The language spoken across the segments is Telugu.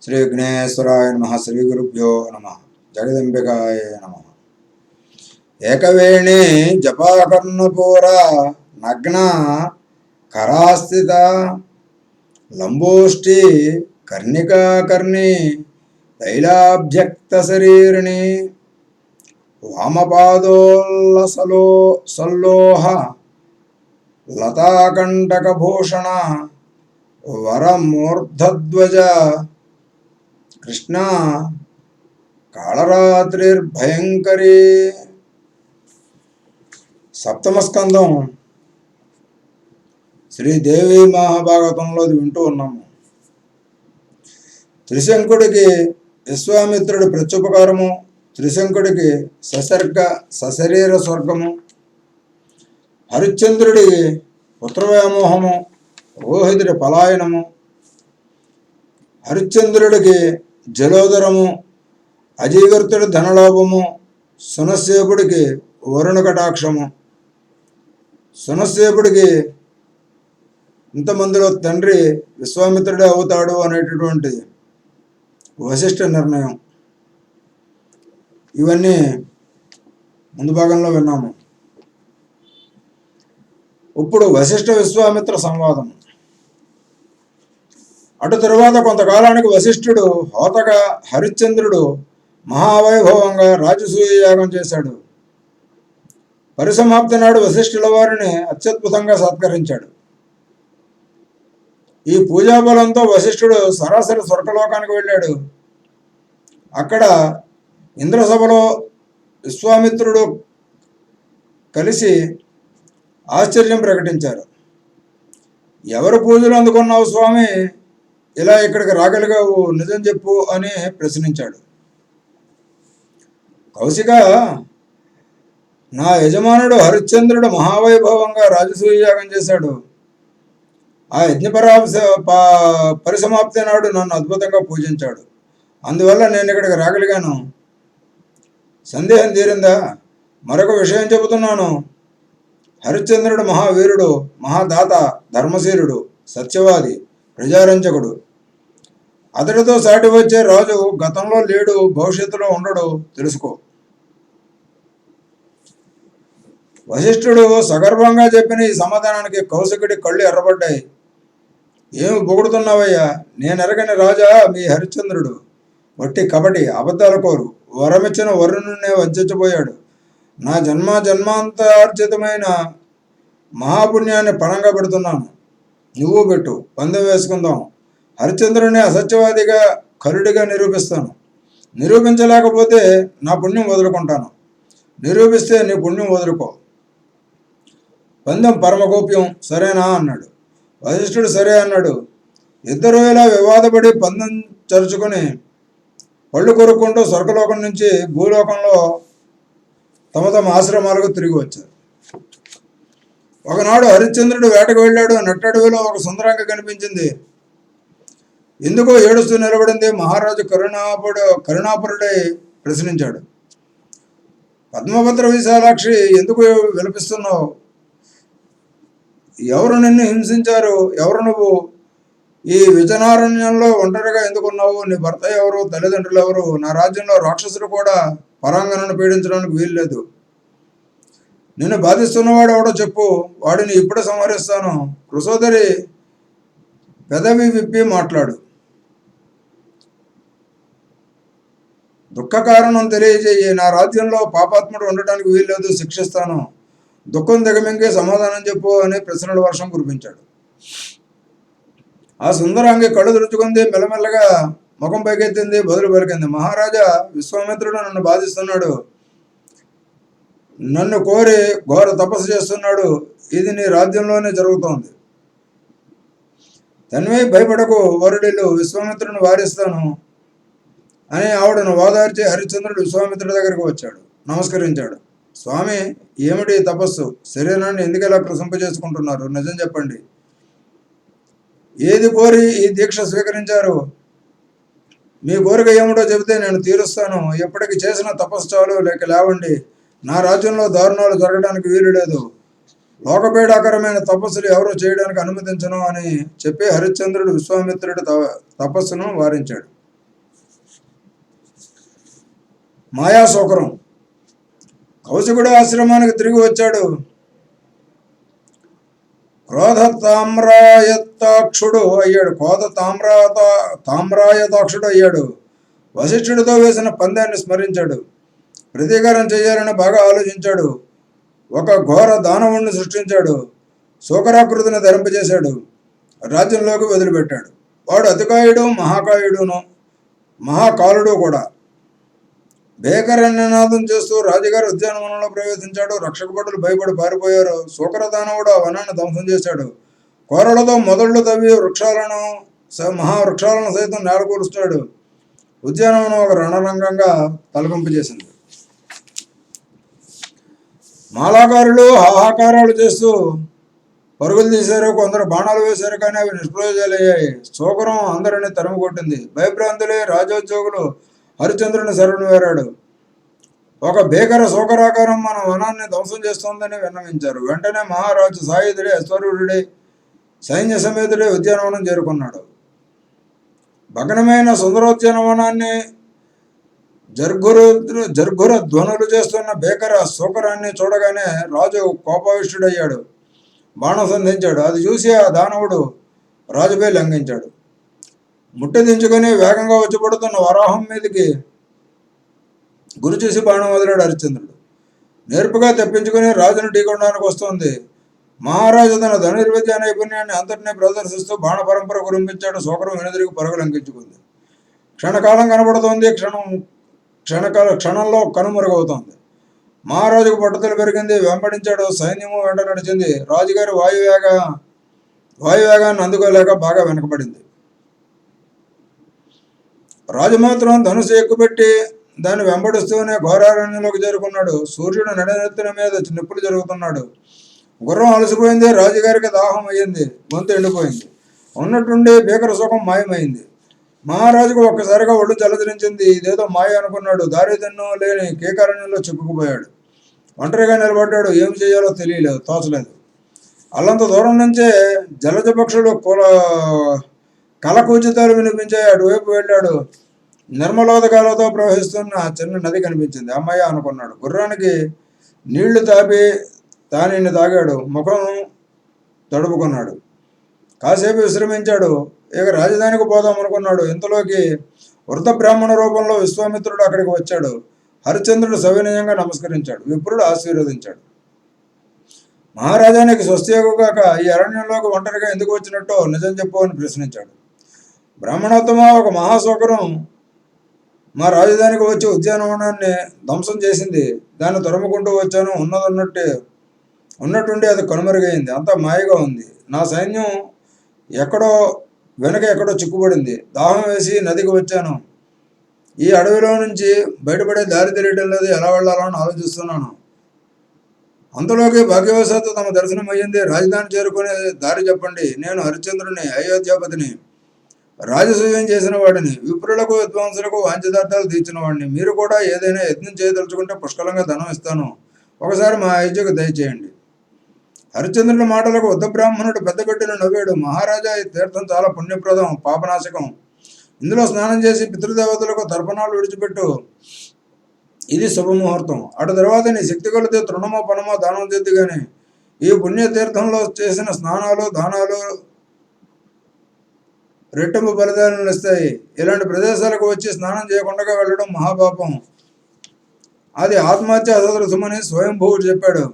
శ్రీ విఘ్నేశ్వరాయ నమః. శ్రీ గురుభ్యో నమః. జగదంబికాయ నమః. ఏకవేణి జపాకర్ణపూర నగ్న కరాస్థిత లంబోష్టి కర్ణికాకర్ణి తైలాభ్యక్త శరీరిణి వామపాదోల్లసలో సల్లోహ లతాకంటకభూషణ వరమూర్ధధ్వజ కృష్ణ కాళరాత్రిర్భయంకరీ. సప్తమ స్కందం శ్రీదేవి మహాభాగవతంలో వింటూ ఉన్నాము. త్రిశంకుడికి విశ్వామిత్రుడి ప్రత్యుపకారము, త్రిశంకుడికి సశరీర స్వర్గము, హరిశ్చంద్రుడి పుత్రవ్యామోహము, రోహితుడి పలాయనము, హరిశ్చంద్రుడికి జలోదరము, అజీగర్తుడి ధనలాభము, సునస్సేపుడికి వరుణ కటాక్షము, సునస్సేపుడికి ఇంతమందిలో తండ్రి విశ్వామిత్రుడే అవుతాడు అనేటటువంటి వశిష్ఠ నిర్ణయం, ఇవన్నీ ముందు భాగంలో విన్నాము. ఇప్పుడు వశిష్ఠ విశ్వామిత్ర సంవాదం. అటు తరువాత కొంతకాలానికి వశిష్ఠుడు హోతగా హరిశ్చంద్రుడు మహావైభవంగా రాజసూయ యాగం చేశాడు. పరిసమాప్తి నాడు వశిష్ఠుల వారిని అత్యద్భుతంగా సత్కరించాడు. ఈ పూజాబలంతో వశిష్ఠుడు సరాసరి స్వర్గలోకానికి వెళ్ళాడు. అక్కడ ఇంద్రసభలో విశ్వామిత్రుడు కలిసి ఆశ్చర్యం ప్రకటించారు. ఎవరు పూజలు అందుకున్నావు స్వామి, ఇలా ఇక్కడికి రాగలిగావు, నిజం చెప్పు అని ప్రశ్నించాడు. కౌశిక, నా యజమానుడు హరిశ్చంద్రుడు మహావైభవంగా రాజసూయ యాగం చేశాడు. ఆ పరిసమాప్తి నాడు నన్ను అద్భుతంగా పూజించాడు. అందువల్ల నేను ఇక్కడికి రాగలిగాను. సందేహం తీరిందా? మరొక విషయం చెబుతున్నాను. హరిశ్చంద్రుడు మహావీరుడు, మహాదాత, ధర్మశీలుడు, సత్యవాది, ప్రజారంజకుడు. అతడితో సాటి వచ్చే రాజు గతంలో లేడు, భవిష్యత్తులో ఉండడు, తెలుసుకో. వశిష్ఠుడు సగర్వంగా చెప్పిన ఈ సమాధానానికి కౌశికుడి కళ్ళు ఎర్రబడ్డాయి. ఏమి పొగుడుతున్నావయ్యా? నేనెరగని రాజా మీ హరిశ్చంద్రుడు. వట్టి కపటి, అబద్ధాల కోరు, వరమిచ్చిన వరుణునే వంచబోయాడు. నా జన్మాంతర్జితమైన మహాపుణ్యాన్ని పణంగా పెడుతున్నాను. నువ్వు పెట్టు, పందెం వేసుకుందాం. హరిశ్చంద్రుడిని అసత్యవాదిగా, కరుడిగా నిరూపిస్తాను. నిరూపించలేకపోతే నా పుణ్యం వదులుకుంటాను. నిరూపిస్తే నీ పుణ్యం వదులుకో. పందెం పరమగోప్యం, సరేనా అన్నాడు. వశిష్ఠుడు సరే అన్నాడు. ఇద్దరు ఇలా వివాదపడి పందెం చరుచుకొని పళ్ళు కొరుక్కుంటూ స్వర్గలోకం నుంచి భూలోకంలో తమ తమ ఆశ్రమాలకు తిరిగి వచ్చారు. ఒకనాడు హరిశ్చంద్రుడు వేటకు వెళ్ళాడు. నట్టడవిలో ఒక సుందరంగా కనిపించింది. ఎందుకో ఏడుస్తూ నిలబడింది. మహారాజు కరుణాపరుడై ప్రశ్నించాడు. పద్మభద్ర విశాలాక్షి, ఎందుకు విలపిస్తున్నావు? ఎవరు నిన్ను హింసించారు? ఎవరు నువ్వు? ఈ విజనారణ్యంలో ఒంటరిగా ఎందుకున్నావు? నీ భర్త ఎవరు? తల్లిదండ్రులు ఎవరు? నా రాజ్యంలో రాక్షసులు కూడా పరాంగణను పీడించడానికి వీల్లేదు. నిన్ను బాధిస్తున్నవాడు ఎవడో చెప్పు, వాడిని ఇప్పుడే సంహరిస్తాను. కృసోదరి, పెదవి విప్పి మాట్లాడు. దుఃఖ కారణం తెలియజేయి. నా రాజ్యంలో పాపాత్ముడు ఉండటానికి వీల్లేదు, శిక్షిస్తాను. దుఃఖం దిగమింగి సమాధానం చెప్పు అని ప్రశ్నల వర్షం కురిపించాడు. ఆ సుందరాంగి కళ్ళు తుడుచుకుంది. మెల్లమెల్లగా ముఖం పైకెత్తింది, బదులు పలికింది. మహారాజా, విశ్వామిత్రుడు నన్ను బాధిస్తున్నాడు. నన్ను కోరి ఘోర తపస్సు చేస్తున్నాడు. ఇది నీ రాజ్యంలోనే జరుగుతోంది. తన్వై భయపడకు, వరుడిల్లు, విశ్వామిత్రుని వారిస్తాను అని ఆవిడను ఓదార్చి హరిశ్చంద్రుడు విశ్వామిత్రుడి దగ్గరికి వచ్చాడు. నమస్కరించాడు. స్వామి, ఏమిటి తపస్సు? శరీరాన్ని ఎందుకు ఇలా ప్రశంపజేసుకుంటున్నారు? నిజం చెప్పండి. ఏది కోరి ఈ దీక్ష స్వీకరించారు? మీ కోరిక ఏమిటో చెబితే నేను తీరుస్తాను. ఎప్పటికి చేసిన తపస్సు చాలు, లేక లేవండి. నా రాజ్యంలో దారుణాలు జరగడానికి వీలు లేదు. లోకపీడాకరమైన తపస్సులు ఎవరూ చేయడానికి అనుమతించను అని చెప్పి హరిశ్చంద్రుడు విశ్వామిత్రుడి తపస్సును వారించాడు. మాయాశోకరం. కౌశికుడు ఆశ్రమానికి తిరిగి వచ్చాడు. క్రోధ తామ్రాయతాక్షుడు అయ్యాడు. తామ్రాయతాక్షుడు అయ్యాడు. వశిష్ఠుడితో వేసిన పందాన్ని స్మరించాడు. ప్రతీకారం చేయాలని బాగా ఆలోచించాడు. ఒక ఘోర దానవుణ్ణి సృష్టించాడు. శోకరాకృతిని ధరింపజేశాడు. రాజ్యంలోకి వదిలిపెట్టాడు. వాడు అతికాయుడు, మహాకాలుడు కూడా. భేకరనినాదం చేస్తూ రాజుగారి ఉద్యానవనంలో ప్రవేశించాడు. రక్షక భటులు భయపడి పారిపోయారు. శోకరదానవుడు ఆ వనాన్ని ధ్వంసం చేశాడు. కోరలతో మొదళ్ళు తవ్వి మహావృక్షాలను సైతం నేలకూరుస్తాడు. ఉద్యానవనం ఒక రణరంగంగా తలపింపజేసింది. మాలాకారులు హాహాకారాలు చేస్తూ పరుగులు తీశారు. కొందరు బాణాలు వేశారు, కానీ అవి నిష్ప్రయోజాలయ్యాయి. శోకరం అందరినీ తరిమి కొట్టింది. భయభ్రాంతులే రాజోద్యోగులు హరిశ్చంద్రుని శరణు వేరాడు. ఒక భీకర శోకరాకారం మన వనాన్ని ధ్వంసం చేస్తోందని విన్నవించారు. వెంటనే మహారాజు సాయుధుడే అశ్వరూఢుడై సైన్య సమేతుడే ఉద్యానవనం చేరుకున్నాడు. భగ్నమైన సుందరోద్యానవనాన్ని జర్ఘుర ధ్వనులు చేస్తున్న భీకర శోకరాన్ని చూడగానే రాజు కోపావిష్టుడయ్యాడు. బాణం సంధించాడు. అది చూసి ఆ దానవుడు రాజుపై లంఘించాడు. ముట్టె దించుకొని వేగంగా వచ్చి పడుతున్న వరాహం మీదకి గురి చూసి బాణం వదిలాడు హరిశ్చంద్రుడు. నేర్పుగా తెప్పించుకుని రాజును ఢీకొనడానికి వస్తోంది. మహారాజు తన ధనుర్విద్యా నైపుణ్యాన్ని అంతటినీ ప్రదర్శిస్తూ బాణ పరంపర కురింపించాడు. శోకరం వెనుదిరిగి పరుగు లంకించుకుంది. క్షణకాలం కనబడుతోంది. క్షణంలో కనుమరుగవుతోంది. మహారాజుకు పట్టుదల పెరిగింది. వెంబడించాడు. సైన్యము వెంట నడిచింది. రాజుగారి వాయువేగాన్ని అందుకోలేక బాగా వెనకబడింది. రాజు మాత్రం ధనుసు ఎక్కుపెట్టి దాన్ని వెంబడిస్తూనే ఘోరారణ్యంలోకి చేరుకున్నాడు. సూర్యుడు నడినెత్తిన మీద నిప్పులు జరుగుతున్నాడు. గుర్రం అలసిపోయింది. రాజుగారికి దాహం అయ్యింది. గొంతు ఎండిపోయింది. ఉన్నట్టుండి భీకర సుఖం మాయమైంది. మహారాజుకు ఒక్కసారిగా ఒళ్ళు జలధరించింది. ఇదేదో మాయ అనుకున్నాడు. దారిదన్ను లేని కేకారణ్యంలో చిక్కుకుపోయాడు. ఒంటరిగా నిలబడ్డాడు. ఏం చేయాలో తెలియలేదు, తోచలేదు. అల్లంత దూరం నుంచే జలజ పక్షులు కలకూచితాలు వినిపించాయి. అటువైపు వెళ్ళాడు. నిర్మలోదకాలతో ప్రవహిస్తున్న చిన్న నది కనిపించింది. అమ్మయ్య అనుకున్నాడు. గుర్రానికి నీళ్లు తాపి తానిని తాగాడు. ముఖం తడుపుకున్నాడు. కాసేపు విశ్రమించాడు. ఇక రాజధానికి పోదాం అనుకున్నాడు. ఇంతలోకి వృద్ధ బ్రాహ్మణ రూపంలో విశ్వామిత్రుడు అక్కడికి వచ్చాడు. హరిశ్చంద్రుడు సవినయంగా నమస్కరించాడు. విప్రుడు ఆశీర్వదించాడు. మహారాజానికి స్వస్తియోగాక ఈ అరణ్యంలోకి ఒంటరిగా ఎందుకు వచ్చినట్టో నిజం చెప్పు అని ప్రశ్నించాడు. బ్రాహ్మణోత్తమ, ఒక మహాశోకరం మా రాజధానికి వచ్చి ఉద్యానవనాన్ని ధ్వంసం చేసింది. దాన్ని తరుముకుంటూ వచ్చాను. ఉన్నట్టుండి అది కనుమరుగైంది. అంతా మాయగా ఉంది. నా సైన్యం ఎక్కడో చిక్కుబడింది. దాహం వేసి నదికి వచ్చాను. ఈ అడవిలో నుంచి బయటపడే దారి తెలియటం లేదు. ఎలా వెళ్ళాలని ఆలోచిస్తున్నాను. అంతలోకి భాగ్యవశాత్తు తమ దర్శనం అయ్యింది. రాజధాని చేరుకునే దారి చెప్పండి. నేను హరిశ్చంద్రుని, అయోధ్యాపతిని, రాజసూయం చేసిన వాడిని, విప్రులకు విద్వాంసులకు వాంఛితార్థాలు తీర్చిన వాడిని. మీరు కూడా ఏదైనా యత్నం చేయదలుచుకుంటే పుష్కలంగా ధనం ఇస్తాను. ఒకసారి మా అయోధ్యకు దయచేయండి. హరిశ్చంద్రుని మాటలకు ఉద్ధ బ్రాహ్మణుడు పెద్దగట్టిన నవ్వాడు. మహారాజా, ఈ తీర్థం చాలా పుణ్యప్రదం, పాపనాశకం. ఇందులో స్నానం చేసి పితృదేవతలకు తర్పణాలు విడిచిపెట్టు. ఇది శుభముహూర్తం. అటు తర్వాత నీ శక్తి కొలితే తృణమో పనమో దానం చేద్దు. కానీ ఈ పుణ్యతీర్థంలో చేసిన స్నానాలు, దానాలు రెట్టింపు ఫలితాలను ఇస్తాయి. ఇలాంటి ప్రదేశాలకు వచ్చి స్నానం చేయకుండా వెళ్ళడం మహాపాపం. అది ఆత్మహత్య సదృశమని స్వయంభువుడు చెప్పాడు.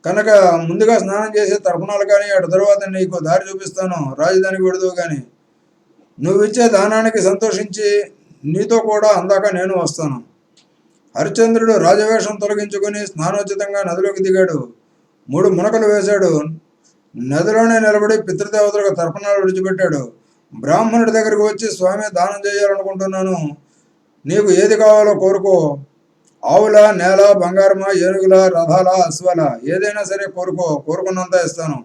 కనుక ముందుగా స్నానం చేసి తర్పణాలు కానీ, అటు తర్వాత నీకు దారి చూపిస్తాను. రాజధానికి విడదువు. కానీ నువ్విచ్చే దానానికి సంతోషించి నీతో కూడా అందాక నేను వస్తాను. హరిశ్చంద్రుడు రాజవేషం తొలగించుకుని స్నానోచితంగా నదిలోకి దిగాడు. 3 మునకలు వేశాడు. నదిలోనే నిలబడి పితృదేవతలకు తర్పణాలు విడిచిపెట్టాడు. బ్రాహ్మణుడి దగ్గరికి వచ్చి, స్వామి, దానం చేయాలనుకుంటున్నాను. నీకు ఏది కావాలో కోరుకో. ఆవుల, నేల, బంగారమా, ఏనుగుల, రథాల, అశ్వాల, ఏదైనా సరే కోరుకున్నంత ఇస్తాను.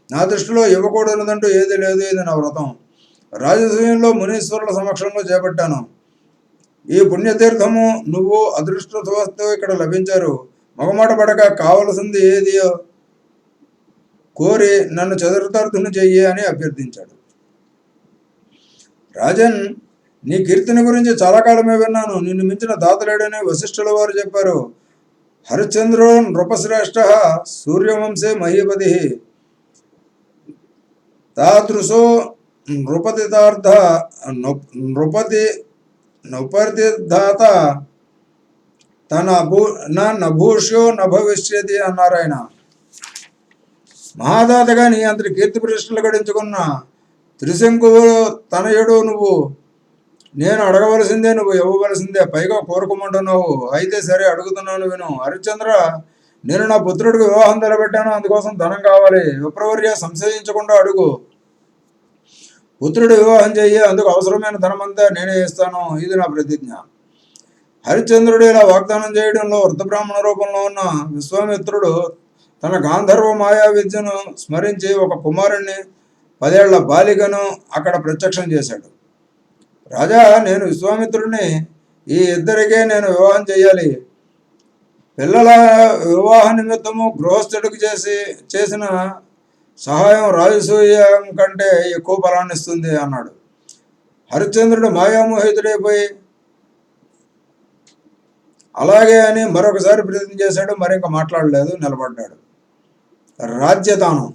నా దృష్టిలో ఇవ్వకూడదంటూ ఏది లేదు. ఇది నా వ్రతం. రాజసూయంలో మునీశ్వరుల సమక్షంలో చేపట్టాను. ఈ పుణ్యతీర్థము నువ్వు అదృష్టవస్తు ఇక్కడ లభించారు. మొగమాట పడక కావలసింది ఏది కోరి నన్ను చతుర్థార్థుని చెయ్యి అని అభ్యర్థించాడు. రాజన్, నీ కీర్తిని గురించి చాలా కాలమే విన్నాను. నిన్ను మించిన దాతలేడని వశిష్ఠుల వారు చెప్పారు. హరిశ్చంద్రో నృపశ్రేష్ఠ సూర్యవంశే మహీపతి తాదృశో నృపతితార్థ నృపతి నృపతిదాత తన నభూష్యో నభవిష్యతి అన్నారు ఆయన. మహాదాతగా నీ అంతటి కీర్తి ప్రతిష్టలు గడించుకున్న త్రిశంకువు తనయుడు నువ్వు. నేను అడగవలసిందే, నువ్వు ఇవ్వవలసిందే, పైగా కోరుకోమంటున్నావు. అయితే సరే, అడుగుతున్నాను విను. హరిశ్చంద్ర, నేను నా పుత్రుడికి వివాహం నిలబెట్టాను, అందుకోసం ధనం కావాలి. విప్రవర్య, సంశయించకుండా అడుగు. పుత్రుడు వివాహం చెయ్యి, అందుకు అవసరమైన ధనమంతా నేనే ఇస్తాను, ఇది నా ప్రతిజ్ఞ. హరిశ్చంద్రుడు ఇలా వాగ్దానం చేయడంలో వృద్ధబ్రాహ్మణ రూపంలో ఉన్న విశ్వామిత్రుడు తన గాంధర్వ మాయా విద్యను స్మరించి ఒక కుమారుణ్ణి 10 ఏళ్ల బాలికను అక్కడ ప్రత్యక్షం చేశాడు. రాజా, నేను విశ్వామిత్రుడిని. ఈ ఇద్దరికే నేను వివాహం చేయాలి. పిల్లల వివాహ నిమిత్తము గృహస్థుడికి చేసిన సహాయం రాజసూయం కంటే ఎక్కువ ఫలాన్ని ఇస్తుంది అన్నాడు. హరిశ్చంద్రుడు మాయామోహితుడైపోయి అలాగే అని మరొకసారి ప్రయత్నం చేశాడు. మరింక మాట్లాడలేదు, నిలబడ్డాడు. రాజ్యదానం.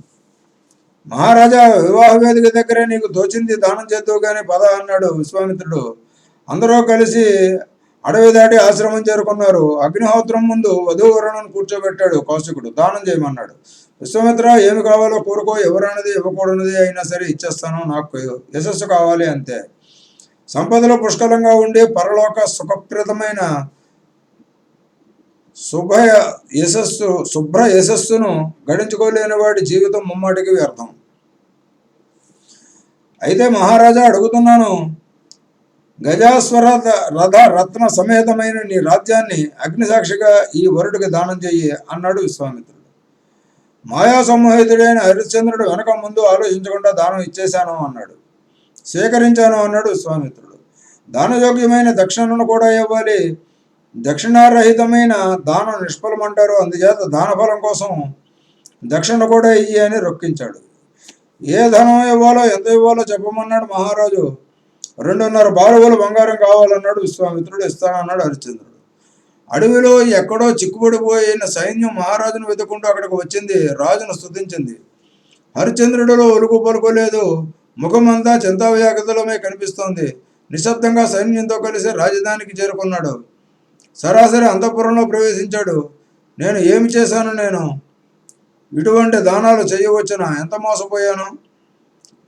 మహారాజా, వివాహ వేదిక దగ్గరే నీకు తోచింది దానం చేద్దువు కానీ పద అన్నాడు విశ్వామిత్రుడు. అందరూ కలిసి అడవి దాటి ఆశ్రమం చేరుకున్నారు. అగ్నిహోత్రం ముందు వధూవరుణను కూర్చోబెట్టాడు కౌశికుడు. దానం చేయమన్నాడు. విశ్వామిత్ర, ఏమి కావాలో కోరుకో, ఎవరన్నది ఇవ్వకూడనిది అయినా సరే ఇచ్చేస్తాను, నాకు యశస్సు కావాలి అంతే. సంపదలో పుష్కలంగా ఉండి పరలోక సుఖప్రదమైన శుభ్ర యశస్సును గడించుకోలేని వాడి జీవితం ముమ్మాటికి వ్యర్థం. అయితే మహారాజా, అడుగుతున్నాను, గజాస్వర రథ రత్న సమేతమైన నీ రాజ్యాన్ని అగ్నిసాక్షిగా ఈ వరుడికి దానం చెయ్యి అన్నాడు విశ్వామిత్రుడు. మాయా సమ్మోహితుడైన హరిశ్చంద్రుడు వెనక ముందు ఆలోచించకుండా దానం ఇచ్చేశాను అన్నాడు. స్వీకరించాను అన్నాడు విశ్వామిత్రుడు. దానయోగ్యమైన దక్షిణను కూడా ఇవ్వాలి. దక్షిణారహితమైన దానం నిష్ఫలమంటారు. అందుచేత దానఫలం కోసం దక్షిణ కూడా ఇయ్యి అని రొక్కించాడు. ఏ ధనం ఇవ్వాలో, ఎంత ఇవ్వాలో చెప్పమన్నాడు మహారాజు. 2.5 బారువులు బంగారం కావాలన్నాడు విశ్వామిత్రుడు. ఇస్తానన్నాడు హరిశ్చంద్రుడు. అడవిలో ఎక్కడో చిక్కుబడిపోయిన సైన్యం మహారాజును వెతుక్కుంటూ అక్కడికి వచ్చింది. రాజును స్తుతించింది. హరిశ్చంద్రుడిలో ఒలుగు పలుకోలేదు. ముఖమంతా చింతావ్యాగతలమే కనిపిస్తోంది. నిశ్శబ్దంగా సైన్యంతో కలిసి రాజధానికి చేరుకున్నాడు. సరాసరి అంతఃపురంలో ప్రవేశించాడు. నేను ఏమి చేశాను? నేను ఇటువంటి దానాలు చేయవచ్చునా? ఎంత మోసపోయాను!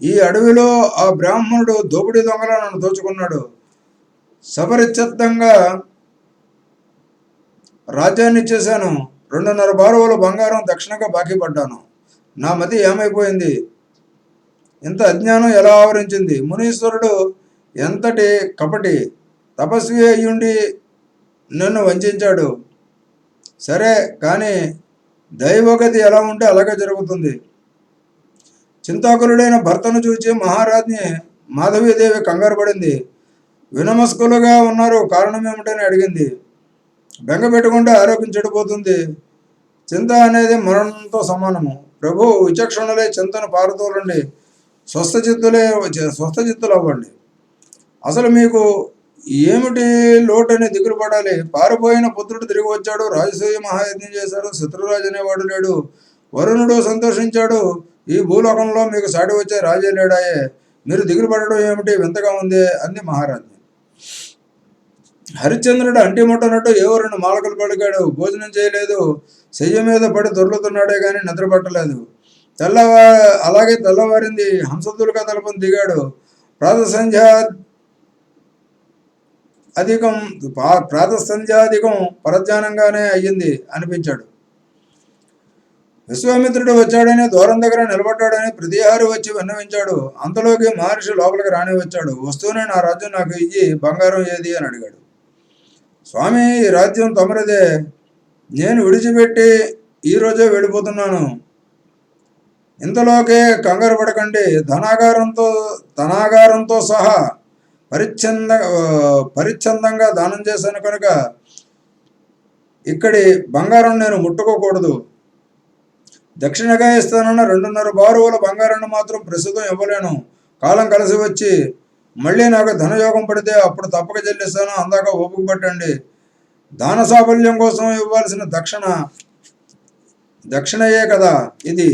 ఈ అడవిలో ఆ బ్రాహ్మణుడు దోపిడీ దొంగలా నన్ను దోచుకున్నాడు. సపరిచిత్తంగా రాజ్యాన్ని ఇచ్చేశాను. 2.5 బారువుల బంగారం దక్షిణగా బాకీ పడ్డాను. నా మతి ఏమైపోయింది? ఇంత అజ్ఞానం ఎలా ఆవరించింది? మునీశ్వరుడు ఎంతటి కపటి తపస్వి అయ్యుండి నన్ను వంచాడు. సరే కానీ దైవగతి ఎలా ఉంటే అలాగే జరుగుతుంది. చింతాకులుడైన భర్తను చూచి మహారాజ్ఞి మాధవీదేవి కంగారు పడింది. వినమస్కులుగా ఉన్నారు, కారణం ఏమిటని అడిగింది. బెంగ పెట్టుకుంటే ఆరోగ్యం చెడిపోతుంది. చింత అనేది మరణంతో సమానము. ప్రభు, విచక్షణలే చింతను పారతోలండి, స్వస్థచిత్తులు అవ్వండి. అసలు మీకు ఏమిటి లోటని దిగులు పడాలి? పారిపోయిన పుత్రుడు తిరిగి వచ్చాడు. రాజసూయ మహాయజ్ఞం చేశాడు. శత్రురాజు అనేవాడు లేడు. వరుణుడు సంతోషించాడు. ఈ భూలోకంలో మీకు సాటి వచ్చే రాజే లేడాయే. మీరు దిగులు పడడం ఏమిటి? వింతగా ఉంది అంది మహారాజ్ఞి. హరిశ్చంద్రుడు అంటి ముట్టనట్టు ఏవో 2 మాలకలు పలికాడు. భోజనం చేయలేదు. శయ్య మీద పడి దొర్లుతున్నాడే కానీ నిద్ర పట్టలేదు. అలాగే తెల్లవారింది. హంసతులుగా తలపని దిగాడు. ప్రాతసంధ్యాధికం పరధ్యానంగానే అయ్యింది అనిపించాడు. విశ్వామిత్రుడు వచ్చాడని, దూరం దగ్గర నిలబడ్డాడని ప్రతిహారి వచ్చి విన్నవించాడు. అంతలోకి మహర్షి లోపలికి రాని వచ్చాడు. వస్తూనే నా రాజ్యం నాకు ఇయ్యి, బంగారం ఏది అని అడిగాడు. స్వామి, ఈ రాజ్యం తమరిదే. నేను విడిచిపెట్టి ఈరోజే వెళ్ళిపోతున్నాను. ఇంతలోకే కంగారు పడకండి. ధనాగారంతో సహా పరిచ్ఛందంగా దానం చేశాను కనుక ఇక్కడి బంగారం నేను ముట్టుకోకూడదు. దక్షిణగా ఇస్తానన్న 2.5 బారువుల బంగారాన్ని మాత్రం ప్రస్తుతం ఇవ్వలేను. కాలం కలిసి వచ్చి మళ్ళీ నాకు ధనయోగం పడితే అప్పుడు తప్పక చెల్లిస్తాను, అందాక ఓపిక పట్టండి. దాన సాఫల్యం కోసం ఇవ్వాల్సిన దక్షిణయే కదా ఇది.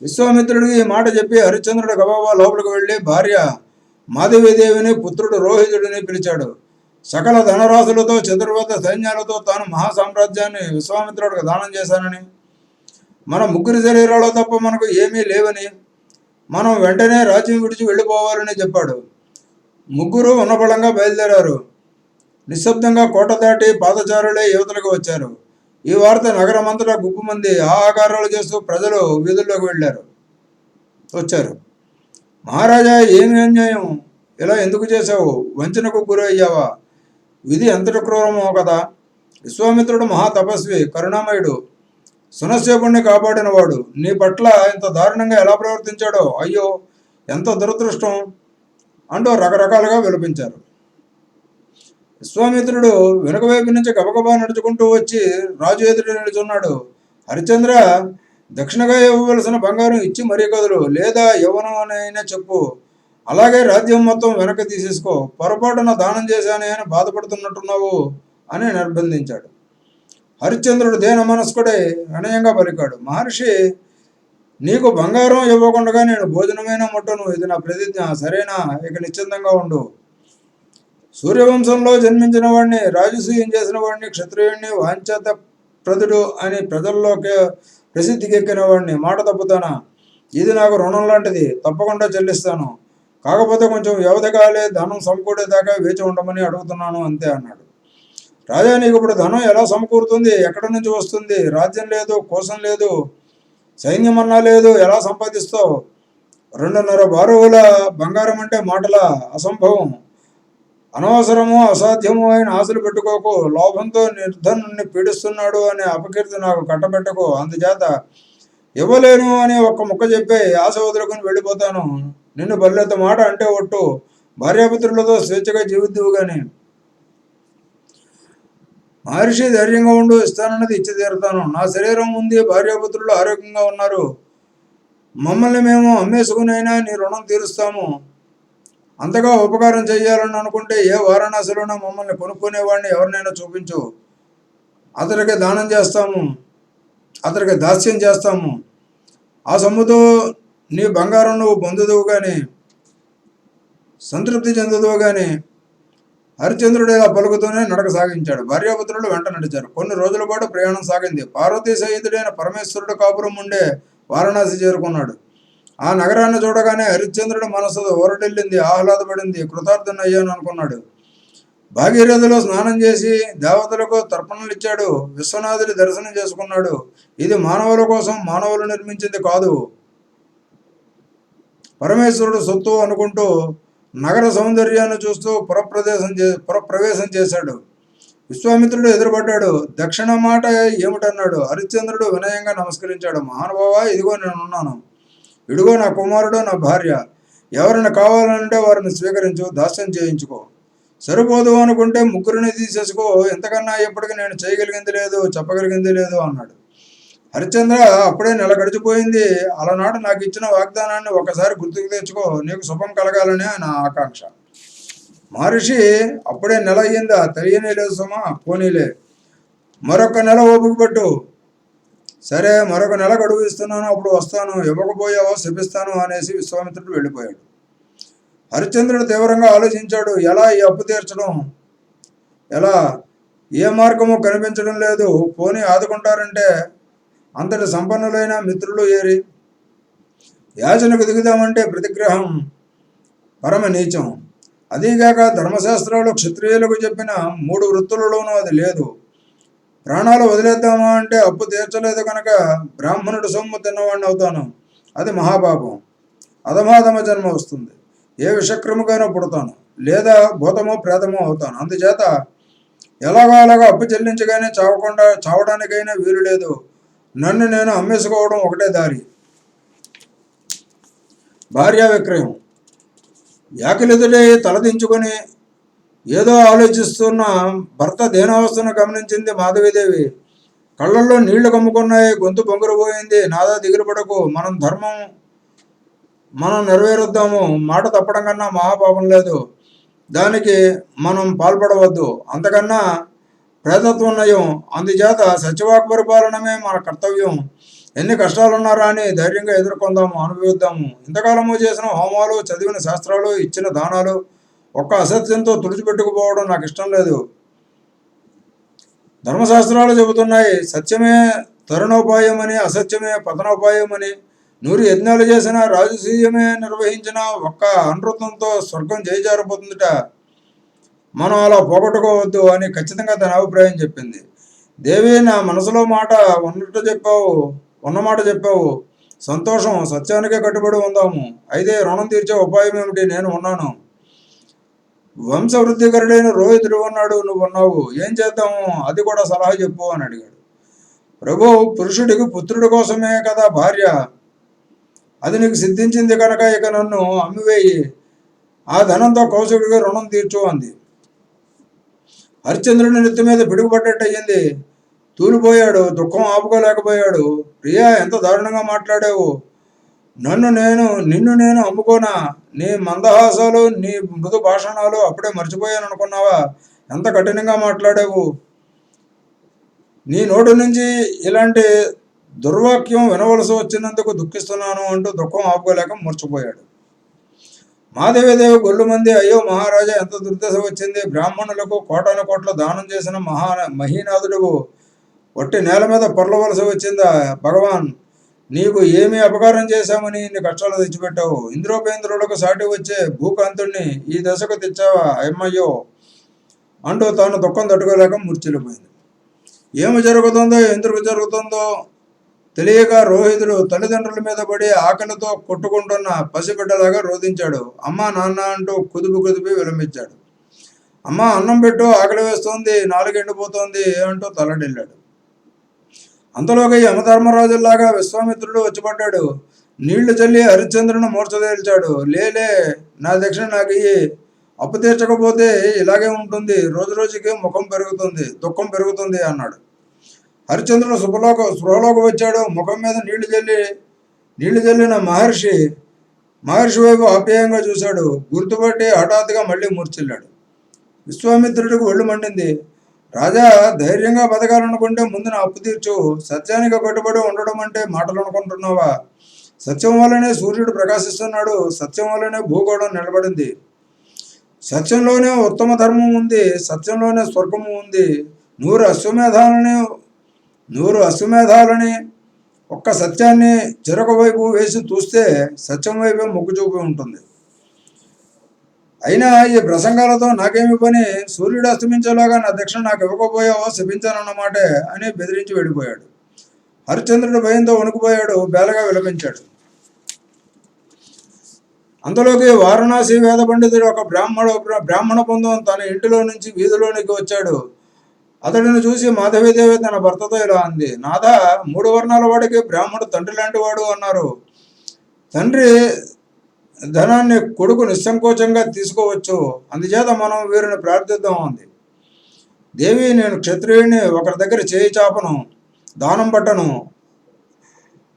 విశ్వామిత్రుడికి ఈ మాట చెప్పి హరిశ్చంద్రుడు గబాబా లోపలికి వెళ్ళి భార్య మాధవీదేవిని, పుత్రుడు రోహితుడిని పిలిచాడు. సకల ధనరాశులతో చతుర్వేద సైన్యాలతో తాను మహాసామ్రాజ్యాన్ని విశ్వామిత్రుడికి దానం చేశానని, మన ముగ్గురి శరీరాలు తప్ప మనకు ఏమీ లేవని, మనం వెంటనే రాజ్యం విడిచి వెళ్ళిపోవాలని చెప్పాడు. ముగ్గురు ఉన్నబలంగా బయలుదేరారు. నిశ్శబ్దంగా కోట దాటి పాదచారులే యువతలకు వచ్చారు. ఈ వార్త నగరమంతటా గుప్పుమంది ఆకారాలు చేస్తూ ప్రజలు వీధుల్లోకి వచ్చారు. మహారాజా, ఏమి అన్యాయం, ఇలా ఎందుకు చేశావు? వంచనకు గురి అయ్యావా? విధి ఎంతటి క్రూరమో కదా. విశ్వామిత్రుడు మహాతపస్వి, కరుణామయుడు, సునశ్చేపుణ్ణి కాపాడినవాడు. నీ పట్ల ఇంత దారుణంగా ఎలా ప్రవర్తించాడో, అయ్యో ఎంత దురదృష్టం అంటూ రకరకాలుగా విలపించారు. విశ్వామిత్రుడు వెనుక వైపు నుంచి గబగబా నడుచుకుంటూ వచ్చి రాజు ఎదుట నిలుచున్నాడు. హరిశ్చంద్ర, దక్షిణగా ఇవ్వవలసిన బంగారం ఇచ్చి మరీ కదులు, లేదా యవ్వనమైనా చెప్పు, అలాగే రాజ్యం మొత్తం వెనక్కి తీసేసుకో. పొరపాటున దానం చేశానే అని బాధపడుతున్నట్టున్నావు అని నిర్బంధించాడు. హరిశ్చంద్రుడు దేన మనస్కుడై వినయంగా పలికాడు. మహర్షి, నీకు బంగారం ఇవ్వకుండా నేను భోజనమైన ముట్టను, ఇది నా ప్రతిజ్ఞ, సరేనా? ఇక నిశ్చింతంగా ఉండు. సూర్యవంశంలో జన్మించిన వాడిని, రాజసూయం చేసిన వాడిని, క్షత్రియుడిని, వాంఛత ప్రదుడు అని ప్రజల్లోకి ప్రసిద్ధికెక్కిన వాడిని మాట తప్పుతానా? ఇది నాకు రుణం లాంటిది, తప్పకుండా చెల్లిస్తాను. కాకపోతే కొంచెం వ్యవధి కాలే, ధనం సమకూడేదాకా వేచి ఉండమని అడుగుతున్నాను, అంతే అన్నాడు. రాజా, నీకు ఇప్పుడు ధనం ఎలా సమకూరుతుంది? ఎక్కడి నుంచి వస్తుంది? రాజ్యం లేదు, కోసం లేదు, సైన్యం అన్నా లేదు, ఎలా సంపాదిస్తావు? 2.5 బారువుల బంగారం అంటే మాటల అసంభవం. అనవసరము అసాధ్యము అయిన ఆశలు పెట్టుకోకు. లోభంతో నిర్ధనుణ్ణి పీడిస్తున్నాడు అనే అపకీర్తి నాకు కట్టబెట్టకు. అందుచేత ఇవ్వలేను అని ఒక్క ముక్క చెప్పి ఆశ వదులుకొని వెళ్ళిపోతాను. నిన్ను బల్లెత్త మాట అంటే ఒట్టు, భార్యాపుత్రులతో స్వేచ్ఛగా జీవిద్దువు గాని. మహర్షి, ధైర్యంగా ఉండు, ఇస్తానన్నది ఇచ్చి తీరుతాను. నా శరీరం ఉంది, భార్యాపుత్రులు ఆరోగ్యంగా ఉన్నారు. మమ్మల్ని మేము అమ్మేసుకునైనా నీ రుణం తీరుస్తాము. అంతగా ఉపకారం చేయాలని అనుకుంటే ఏ వారణాసిలోనో మమ్మల్ని కొనుక్కునేవాడిని ఎవరినైనా చూపించు, అతడికి దానం చేస్తాము, అతడికి దాస్యం చేస్తాము. ఆ సొమ్ముతో నీ బంగారం నువ్వు పొందుదువు కానీ, సంతృప్తి చెందుదువు కానీ. హరిశ్చంద్రుడు ఇలా పలుకుతూనే నడక సాగించాడు. భార్యాపుత్రులు వెంట నడిచారు. కొన్ని రోజుల పాటు ప్రయాణం సాగింది. పార్వతీ సహితుడైన పరమేశ్వరుడు కాపురం ఉండే వారణాసి చేరుకున్నాడు. ఆ నగరాన్ని చూడగానే హరిశ్చంద్రుడి మనసు ఊరటిల్లింది, ఆహ్లాదపడింది. కృతార్థునయ్యాను అనుకున్నాడు. భాగీరథిలో స్నానం చేసి దేవతలకు తర్పణలు ఇచ్చాడు. విశ్వనాథుడి దర్శనం చేసుకున్నాడు. ఇది మానవుల కోసం, మానవులు నిర్మించింది కాదు, పరమేశ్వరుడు సొత్తు అనుకుంటూ నగర సౌందర్యాన్ని చూస్తూ పురప్రవేశం చేశాడు. విశ్వామిత్రుడు ఎదురుపడ్డాడు. దక్షిణ మాట ఏమిటన్నాడు. హరిశ్చంద్రుడు వినయంగా నమస్కరించాడు. మహానుభావా, ఇదిగో నేనున్నాను. ఇదిగో నా కుమారుడు, నా భార్య. ఎవరిని కావాలంటే వారిని స్వీకరించు, దాస్యం చేయించుకో. సరిపోదు అనుకుంటే ముగ్గురిని తీసేసుకో. ఇంతకన్నా ఎప్పటికీ నేను చేయగలిగింది లేదు, చెప్పగలిగింది లేదు అన్నాడు. హరిశ్చంద్ర, అప్పుడే నెల గడిచిపోయింది. అలనాడు నాకు ఇచ్చిన వాగ్దానాన్ని ఒకసారి గుర్తుకు తెచ్చుకో. నీకు శుభం కలగాలనే నా ఆకాంక్ష. మహర్షి, అప్పుడే నెల అయ్యిందా? తెలియనే లేదు సుమా. పోనీలే, మరొక నెల ఓపిక పట్టు. సరే, మరొక నెల గడువు ఇస్తున్నాను, అప్పుడు వస్తాను. ఇవ్వకపోయావో శపిస్తాను అనేసి విశ్వామిత్రుడు వెళ్ళిపోయాడు. హరిశ్చంద్రుడు తీవ్రంగా ఆలోచించాడు. ఎలా ఈ అప్పు తీర్చడం? ఎలా? ఏ మార్గము కనిపించడం లేదు. పోనీ ఆదుకుంటారంటే అంతటి సంపన్నులైన మిత్రులు ఏరి? యాచనకు దిగుదామంటే ప్రతిగ్రహం పరమ నీచం. అదీగాక ధర్మశాస్త్రాలు క్షత్రియులకు చెప్పిన 3 వృత్తులలోనూ అది లేదు. ప్రాణాలు వదిలేద్దామా అంటే అప్పు తీర్చలేదు కనుక బ్రాహ్మణుడు సొమ్ము తిన్నవాడిని అవుతాను. అది మహాపాపం. అధమాధమ జన్మ వస్తుంది. ఏ విషక్రముగానో పుడతాను, లేదా భూతమో ప్రేతమో అవుతాను. అందుచేత ఎలాగో అలాగా అప్పు చెల్లించగానే చావడానికైనా వీలు లేదు. నన్ను నేను అమ్మేసుకోవడం ఒకటే దారి. భార్యా విక్రయం. యాకిలిదుడే తలదించుకొని ఏదో ఆలోచిస్తున్న భర్త దేనావస్థను గమనించింది మాధవీదేవి. కళ్ళల్లో నీళ్లు కమ్ముకున్నాయి, గొంతు బొంగురుపోయింది. నాదా దిగులు పడకు, మనం ధర్మం మనం నెరవేరుద్దాము. మాట తప్పడం కన్నా మహాపాపం లేదు. దానికి మనం పాల్పడవద్దు. అంతకన్నా ప్రేతత్వం నయం. అందుచేత సత్యవాక్ పరిపాలనమే మన కర్తవ్యం. ఎన్ని కష్టాలున్నారా అని ధైర్యంగా ఎదుర్కొందాము, అనుభవిద్దాము. ఇంతకాలము చేసిన హోమాలు, చదివిన శాస్త్రాలు, ఇచ్చిన దానాలు ఒక్క అసత్యంతో తుడిచిపెట్టుకుపోవడం నాకు ఇష్టం లేదు. ధర్మశాస్త్రాలు చెబుతున్నాయి, సత్యమే తరుణోపాయమని, అసత్యమే పతనోపాయమని. 100 యజ్ఞాలు చేసిన, రాజసూయమే నిర్వహించిన ఒక్క అనృతంతో స్వర్గం చేజారిపోతుందిట. మనం అలా పోగొట్టుకోవద్దు అని ఖచ్చితంగా తన అభిప్రాయం చెప్పింది. దేవి, నా మనసులో మాట ఉన్నమాట చెప్పావు. సంతోషం. సత్యానికే కట్టుబడి ఉందాము. అయితే రుణం తీర్చే ఉపాయం ఏమిటి? నేను ఉన్నాను. వంశవృద్ధికరుడైన రోహితుడు ఉన్నాడు, నువ్వు ఉన్నావు. ఏం చేద్దాము? అది కూడా సలహా చెప్పు అని అడిగాడు. ప్రభు, పురుషుడికి పుత్రుడి కోసమే కదా భార్య. అది నీకు సిద్ధించింది కనుక ఇక నన్ను అమ్మివేయి. ఆ ధనంతో కౌశికుడికి రుణం తీర్చు అంది. హరిశ్చంద్రుడి నెత్తి మీద పిడుగుపడ్డట్టు అయ్యింది. తూలిపోయాడు. దుఃఖం ఆపుకోలేకపోయాడు. ప్రియా, ఎంత దారుణంగా మాట్లాడావు. నిన్ను నేను అమ్ముకోనా? నీ మందహాసాలు, నీ మృదు భాషణాలు అప్పుడే మర్చిపోయాను అనుకున్నావా? ఎంత కఠినంగా మాట్లాడావు. నీ నోటి నుంచి ఇలాంటి దుర్వాక్యం వినవలసి వచ్చినందుకు దుఃఖిస్తున్నాను అంటూ దుఃఖం ఆపుకోలేక మూర్చిపోయాడు. మాధవీదేవి గొల్లుమంది, అయ్యో మహారాజా, ఎంత దుర్దశ వచ్చింది. బ్రాహ్మణులకు కోటాను కోట్ల దానం చేసిన మహీనాథుడు ఒట్టి నేల మీద పొరలవలసి వచ్చిందా? భగవాన్, నీకు ఏమీ అపకారం చేశామని ఇన్ని కష్టాలు తెచ్చిపెట్టావు. ఇంద్రోపేంద్రులకు సాటి వచ్చే భూకాంతుణ్ణి ఈ దశకు తెచ్చావా అమ్మయ్యో అంటూ తాను దుఃఖం తట్టుకోలేక మూర్చిల్లిపోయింది. ఏమి జరుగుతుందో, ఎందుకు జరుగుతుందో తెలియక రోహితుడు తల్లిదండ్రుల మీద పడి ఆకలితో కొట్టుకుంటున్న పసిబిడ్డలాగా రోధించాడు. అమ్మ, నాన్న అంటూ కుదిపి విలమించాడు. అమ్మ, అన్నం పెట్టు, ఆకలి వేస్తోంది, నాలుగు ఎండిపోతోంది అంటూ తలడిల్లాడు. అంతలోకి యమధర్మరాజులాగా విశ్వామిత్రుడు వచ్చిపడ్డాడు. నీళ్లు చల్లి హరిశ్చంద్రుని మూర్చదేల్చాడు. లేలే, నా దక్షిణ నాకు ఇయ్యి. అప్పు తీర్చకపోతే ఇలాగే ఉంటుంది. రోజు రోజుకి దుఃఖం పెరుగుతుంది అన్నాడు. హరిశ్చంద్రుడు స్పృహలోకి వచ్చాడు. ముఖం మీద నీళ్లు చల్లిన మహర్షి వైపు ఆప్యాయంగా చూశాడు. గుర్తుపట్టి హఠాత్తుగా మళ్ళీ మూర్చిల్లాడు. విశ్వామిత్రుడికి ఒళ్ళు మండింది. రాజా, ధైర్యంగా బతకాలనుకుంటే ముందు నా అప్పు తీర్చు. సత్యానికి కట్టుబడి ఉండడం అంటే మాటలు అనుకుంటున్నావా? సత్యం వల్లనే సూర్యుడు ప్రకాశిస్తున్నాడు. సత్యం వల్లనే భూగోళం నిలబడింది. సత్యంలోనే ఉత్తమ ధర్మం ఉంది. సత్యంలోనే స్వర్గము ఉంది. 100 అశ్వమేధాలని ఒక్క సత్యాన్ని చెరొక వైపు వేసి చూస్తే సత్యం వైపే మొగ్గు చూపి ఉంటుంది. అయినా ఈ ప్రసంగాలతో నాకేమి పని? సూర్యుడు అస్తమించేలాగా నా దక్షిణ నాకు ఇవ్వకపోయావో శపించానన్నమాటే అని బెదిరించి వెళ్ళిపోయాడు. హరిశ్చంద్రుడు భయంతో వణుకుపోయాడు. బేలగా విలపించాడు. అంతలోకి వారణాసి వేద పండితుడు ఒక బ్రాహ్మణ బృందం తన ఇంటిలో నుంచి వీధిలోనికి వచ్చాడు. అతడిని చూసి మాధవీదేవి తన భర్తతో ఇలా అంది. నాథ, 3 వర్ణాల వాడికి బ్రాహ్మణుడు తండ్రి లాంటి వాడు అన్నారు. తండ్రి ధనాన్ని కొడుకు నిస్సంకోచంగా తీసుకోవచ్చు. అందుచేత మనం వీరిని ప్రార్థిద్దాం అంది. దేవి, నేను క్షత్రియుడిని. ఒకరి దగ్గర చేయి చాపను, దానం పట్టను.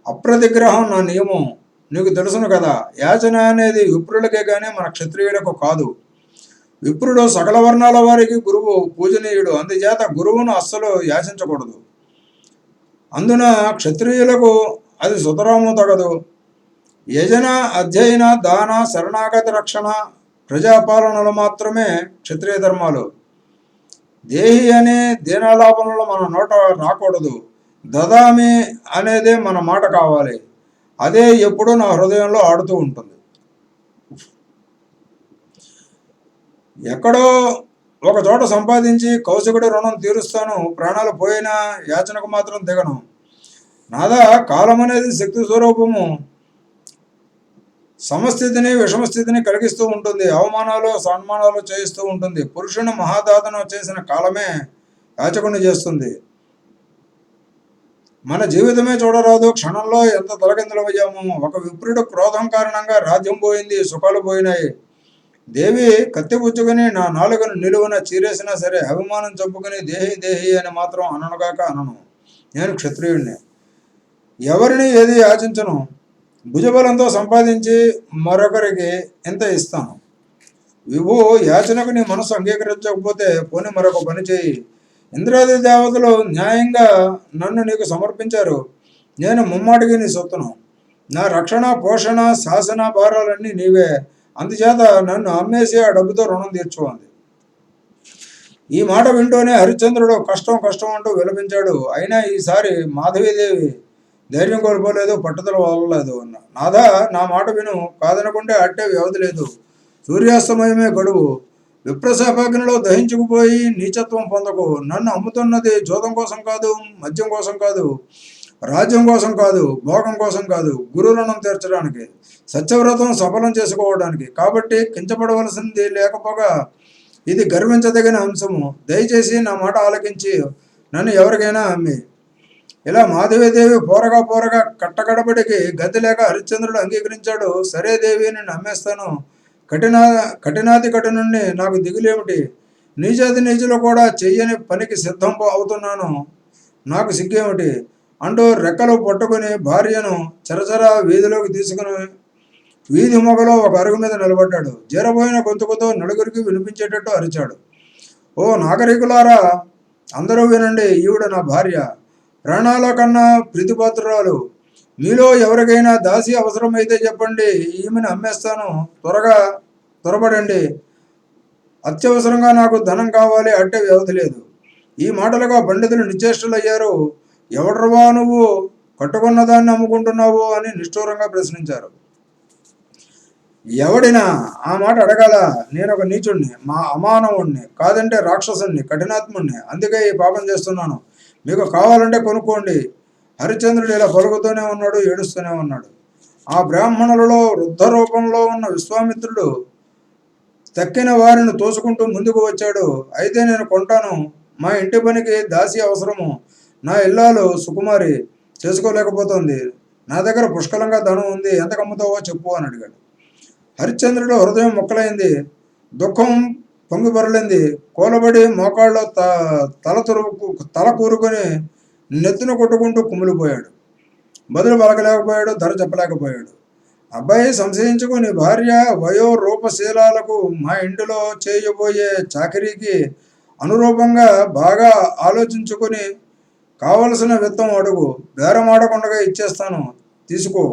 అప్రతిగ్రహం నా నియమం. నీకు తెలుసును కదా. యాచన అనేది విప్రులకే కానీ మన క్షత్రియులకు కాదు. విప్రుడు సకల వర్ణాల వారికి గురువు పూజనీయుడు. అందుచేత గురువును అస్సలు యాచించకూడదు. అందున క్షత్రియులకు అది సుతరాము తగదు. యజన, అధ్యయన, దాన, శరణాగతి, రక్షణ, ప్రజాపాలనలు మాత్రమే క్షత్రియ ధర్మాలు. దేహి అనే దీనాలాపనలు మన నోట రాకూడదు. దదామి అనేదే మన మాట కావాలి. అదే ఎప్పుడూ నా హృదయంలో ఆడుతూ ఉంటుంది. ఎక్కడో ఒక చోట సంపాదించి కౌశికుడి రుణం తీరుస్తాను. ప్రాణాలు పోయినా యాచనకు మాత్రం దిగను. నాదా, కాలం అనేది శక్తి స్వరూపము. సమస్థితిని, విషమస్థితిని కలిగిస్తూ ఉంటుంది. అవమానాలు, సన్మానాలు చేయిస్తూ ఉంటుంది. పురుషుని మహాదాతను చేసిన కాలమే యాచకుని చేస్తుంది. మన జీవితమే చూడరాదు. క్షణంలో ఎంత తలకిందులయ్యాము. ఒక విప్రుడు క్రోధం కారణంగా రాజ్యం పోయింది, సుఖాలు పోయినాయి. దేవి కత్తి పుచ్చుకుని నా నాలుకను నిలువున చీరేసినా సరే అభిమానం చంపుకుని దేహి అని మాత్రం అననుగాక అనను. నేను క్షత్రియుడిని. ఎవరిని ఏది యాచించను. భుజబలంతో సంపాదించి మరొకరికి ఎంత ఇస్తాను. విభు, యాచనకు నీ మనసు అంగీకరించకపోతే పోనీ మరొక పని చేయి. ఇంద్రాది దేవతలు న్యాయంగా నన్ను నీకు సమర్పించారు. నేను ముమ్మాటికి నీ సొత్తును. నా రక్షణ, పోషణ, శాసన భారాలన్నీ నీవే. అందుచేత నన్ను అమ్మేసి ఆ డబ్బుతో రుణం తీర్చుకోండి. ఈ మాట వింటూనే హరిశ్చంద్రుడు కష్టం కష్టం అంటూ విలపించాడు. అయినా ఈసారి మాధవీదేవి ధైర్యం కోల్పోలేదు, పట్టుదల వదలలేదు. నాథ, నా మాట విను, కాదనకుంటే అట్టే వ్యవధి లేదు. సూర్యాస్తమయమే గడువు. విప్రశాపాగ్నిలో దహించుకుపోయి నీచత్వం పొందకు. నన్ను అమ్ముతున్నది జోదం కోసం కాదు, మద్యం కోసం కాదు, రాజ్యం కోసం కాదు, భోగం కోసం కాదు, గురు రుణం తీర్చడానికి, సత్యవ్రతం సఫలం చేసుకోవడానికి. కాబట్టి కించపడవలసింది లేకపోగా ఇది గర్వించదగిన అంశము. దయచేసి నా మాట ఆలకించి నన్ను ఎవరికైనా అమ్మి. ఇలా మాధవీదేవి పోరగా కట్టకడబడికి గతి లేక హరిశ్చంద్రుడు అంగీకరించాడు. సరే దేవి, నేను అమ్మేస్తాను. కఠినాతి కఠినుణ్ణి, నాకు దిగులేమిటి? నీచాతి నీచులు కూడా చెయ్యని పనికి సిద్ధం అవుతున్నాను, నాకు సిగ్గేమిటి అంటూ రెక్కలు పట్టుకుని భార్యను చరచర వీధిలోకి తీసుకుని వీధి మొగలో ఒక అరుగు మీద నిలబడ్డాడు. జీరబోయిన గొంతుకుతో నలుగురికి వినిపించేటట్టు అరిచాడు. ఓ నాగరికులారా, అందరూ వినండి. ఈవిడ నా భార్య, ప్రాణాల కన్నా ప్రీతిపాత్రురాలు. మీలో ఎవరికైనా దాసి అవసరమైతే చెప్పండి, ఈమెను అమ్మేస్తాను. త్వరపడండి. అత్యవసరంగా నాకు ధనం కావాలి, అట్టే వ్యవధి లేదు. ఈ మాటలుగా పండితులు నిశ్చేష్టులయ్యారు. ఎవడ్రవా నువ్వు, కట్టుకున్న దాన్ని అమ్ముకుంటున్నావు అని నిష్ఠూరంగా ప్రశ్నించారు. ఎవడినా ఆ మాట అడగాల? నేను ఒక నీచుణ్ణి, మా అమానవుణ్ణి, కాదంటే రాక్షసుణ్ణి, కఠినాత్ముణ్ణి. అందుకే ఈ పాపం చేస్తున్నాను. మీకు కావాలంటే కొనుక్కోండి. హరిశ్చంద్రుడు ఇలా పలుకుతూనే ఉన్నాడు, ఏడుస్తూనే ఉన్నాడు. ఆ బ్రాహ్మణులలో వృద్ధ రూపంలో ఉన్న విశ్వామిత్రుడు తక్కిన వారిని తోసుకుంటూ ముందుకు వచ్చాడు. అయితే నేను కొంటాను. మా ఇంటి పనికి దాసి అవసరము. నా ఇల్లాలు సుకుమారి చేసుకోలేకపోతుంది. నా దగ్గర పుష్కలంగా ధనం ఉంది, ఎంత కమ్ముతావో చెప్పు అని అడిగాడు. హరిశ్చంద్రుడు హృదయం మొక్కలైంది, దుఃఖం పొంగిపొరలింది. కూలబడి మోకాళ్ళు తల కూరుకొని నెత్తిన కొట్టుకుంటూ కుమిలిపోయాడు. బదులు పలకలేకపోయాడు, ధర చెప్పలేకపోయాడు. అబ్బాయి, సంశయించుకుని భార్య వయో రూపశీలాలకు మా ఇంటిలో చేయబోయే చాకరీకి అనురూపంగా బాగా ఆలోచించుకుని కావలసిన విత్తం అడుగు. బేరమాడకుండా ఇచ్చేస్తాను, తీసుకో.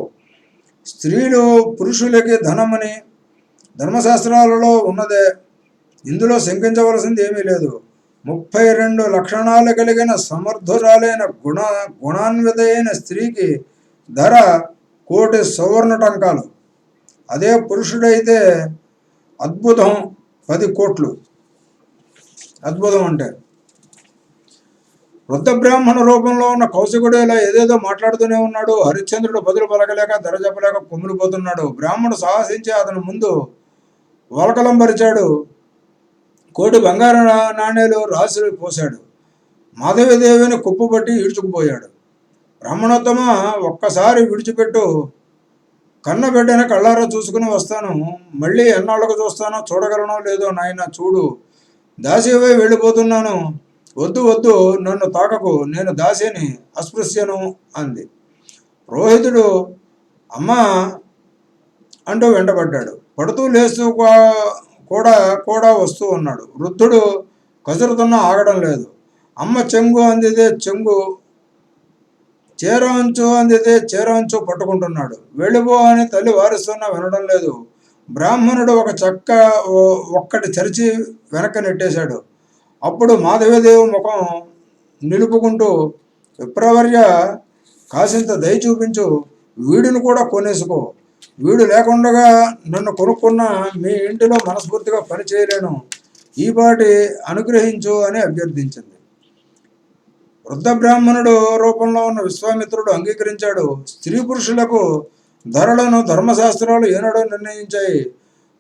స్త్రీలు పురుషులకి ధనమని ధర్మశాస్త్రాలలో ఉన్నదే. ఇందులో శంకించవలసింది ఏమీ లేదు. 32 లక్షణాలు కలిగిన సమర్థురాలైన గుణాన్వితైన స్త్రీకి ధర 1,000,000 సువర్ణ టంకాలు. అదే పురుషుడైతే అద్భుతం 10 కోట్లు. అద్భుతం అంటే వృద్ధ బ్రాహ్మణ రూపంలో ఉన్న కౌశికుడు ఇలా ఏదేదో మాట్లాడుతూనే ఉన్నాడు. హరిశ్చంద్రుడు బదులు పలకలేక, ధర చెప్పలేక కుమిలిపోతున్నాడు. బ్రాహ్మణుడు సాహసించి అతని ముందు వలకలం పరిచాడు. 1,000,000 బంగారు నాణేలు రాసి పోశాడు. మాధవీదేవిని కుప్పుబట్టి ఈడ్చుకుపోయాడు. బ్రాహ్మణోత్తమ, ఒక్కసారి విడిచిపెట్టు. కన్నబిడ్డని కళ్ళారా చూసుకుని వస్తాను. మళ్ళీ ఎన్నాళ్ళకు చూస్తానో, చూడగలనో లేదో నాయన చూడు. దాసివై వెళ్ళిపోతున్నాను. వద్దు, నన్ను తాకకు, నేను దాసిని, అస్పృశ్యను అంది. రోహితుడు అమ్మా అంటూ వెంటబడ్డాడు. పడుతూ లేస్తూ కూడా వస్తూ ఉన్నాడు. వృద్ధుడు కసురుతున్నా ఆగడం లేదు. అమ్మ చెంగు అందితే చెంగు, చీర అంచు అందితే చీర అంచు పట్టుకుంటున్నాడు. వెళ్ళిపో అని తల్లి వారిస్తున్నా వినడం లేదు. బ్రాహ్మణుడు ఒక్కటి చరిచి వెనక్కి నెట్టేశాడు. అప్పుడు మాధవీదేవి ముఖం నిలుపుకుంటూ, విప్రవర్య, కాసింత దయ చూపించు, వీడిని కూడా కొనేసుకో. వీడు లేకుండా నన్ను కొనుక్కున్న మీ ఇంటిలో మనస్ఫూర్తిగా పని చేయలేను. ఈ పాటి అనుగ్రహించు అని అభ్యర్థించింది. వృద్ధ బ్రాహ్మణుడు రూపంలో ఉన్న విశ్వామిత్రుడు అంగీకరించాడు. స్త్రీ పురుషులకు ధరలను ధర్మశాస్త్రాలు ఏనాడో నిర్ణయించాయి.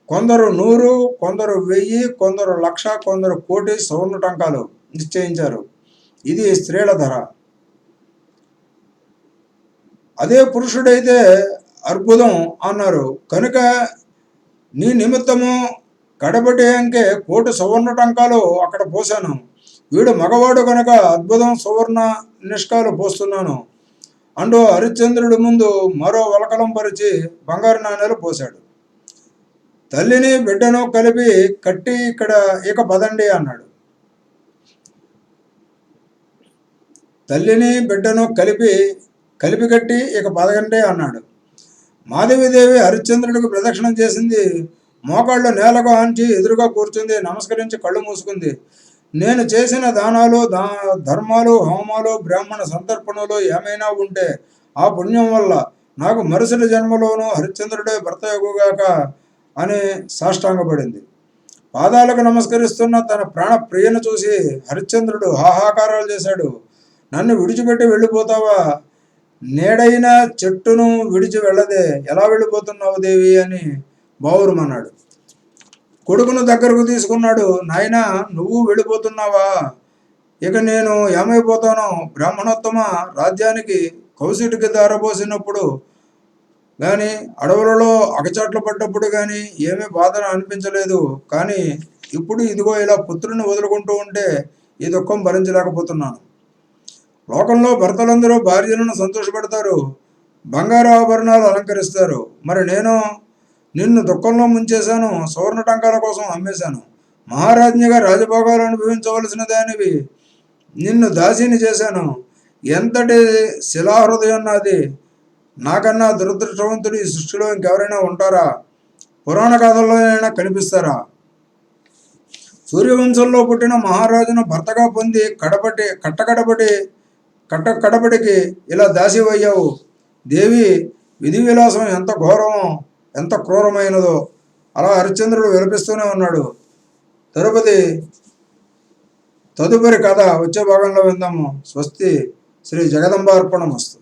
కొందరు 100, కొందరు 1000, కొందరు 1,00,000, కొందరు 1,00,00,000 సువర్ణ టంకాలు నిశ్చయించారు. ఇది స్త్రీల ధర. అదే పురుషుడైతే అద్భుతం అన్నారు. కనుక నీ నిమిత్తము కడబడి అంకే 1,00,000 సువర్ణ టంకాలు అక్కడ పోశాను. వీడు మగవాడు కనుక అద్భుతం సువర్ణ నిష్కాలు పోస్తున్నాను. అంటూ హరిశ్చంద్రుడి ముందు మరో వలకలం పరిచి బంగారు నాణేలు పోశాడు. తల్లిని బిడ్డను కలిపి కట్టి ఇక పదండి అన్నాడు. తల్లిని బిడ్డను కలిపి కట్టి ఇక పదగండి అన్నాడు. మాధవీదేవి హరిశ్చంద్రుడికి ప్రదక్షిణం చేసింది. మోకాళ్ళు నేలకు ఆంచి ఎదురుగా కూర్చుంది. నమస్కరించి కళ్ళు మూసుకుంది. నేను చేసిన దానాలు, ధర్మాలు, హోమాలు, బ్రాహ్మణ సంతర్పణలు ఏమైనా ఉంటే ఆ పుణ్యం వల్ల నాకు మరుసటి జన్మలోనూ హరిశ్చంద్రుడే భర్త యొగుగాక అని సాష్టాంగపడింది. పాదాలకు నమస్కరిస్తున్న తన ప్రాణ ప్రియను చూసి హరిశ్చంద్రుడు హాహాకారాలు చేశాడు. నన్ను విడిచిపెట్టి వెళ్ళిపోతావా? నేడైన చెట్టును విడిచి వెళ్ళదే ఎలా వెళ్ళిపోతున్నావు దేవి అని బావురుమన్నాడు. కొడుకును దగ్గరకు తీసుకున్నాడు. నాయనా, నువ్వు వెళ్ళిపోతున్నావా? ఇక నేను ఏమైపోతానో? బ్రాహ్మణోత్తమ రాజ్యానికి కౌశిటికి దారపోసినప్పుడు కానీ, అడవులలో అగచాట్లు పడ్డప్పుడు కానీ ఏమీ బాధను అనిపించలేదు. కానీ ఇప్పుడు ఇదిగో ఇలా పుత్రుని వదులుకుంటూ ఉంటే ఈ దుఃఖం భరించలేకపోతున్నాను. లోకంలో భర్తలందరూ భార్యలను సంతోషపెడతారు, బంగారు ఆభరణాలు అలంకరిస్తారు. మరి నేను నిన్ను దుఃఖంలో ముంచేశాను, సువర్ణ టంకాల కోసం అమ్మేశాను. మహారాజ్ఞిగా రాజభోగాలు అనుభవించవలసిన దానివి నిన్ను దాసిని చేశాను. ఎంతటి శిలాహృదయం నాది! నాకన్నా దురదృష్టవంతుడు ఈ సృష్టిలో ఇంకెవరైనా ఉంటారా? పురాణ కథల్లోనైనా కనిపిస్తారా? సూర్యవంశంలో పుట్టిన మహారాజును భర్తగా పొంది కట్టకడపటికి ఇలా దాసివయ్యావు. దేవి, విధి విలాసం ఎంత ఘోరమో, ఎంత క్రూరమైనదో. అలా హరిశ్చంద్రుడు విలపిస్తూనే ఉన్నాడు. తదుపరి కథ వచ్చే భాగంలో విందాము. స్వస్తి. శ్రీ జగదంబార్పణమస్తు.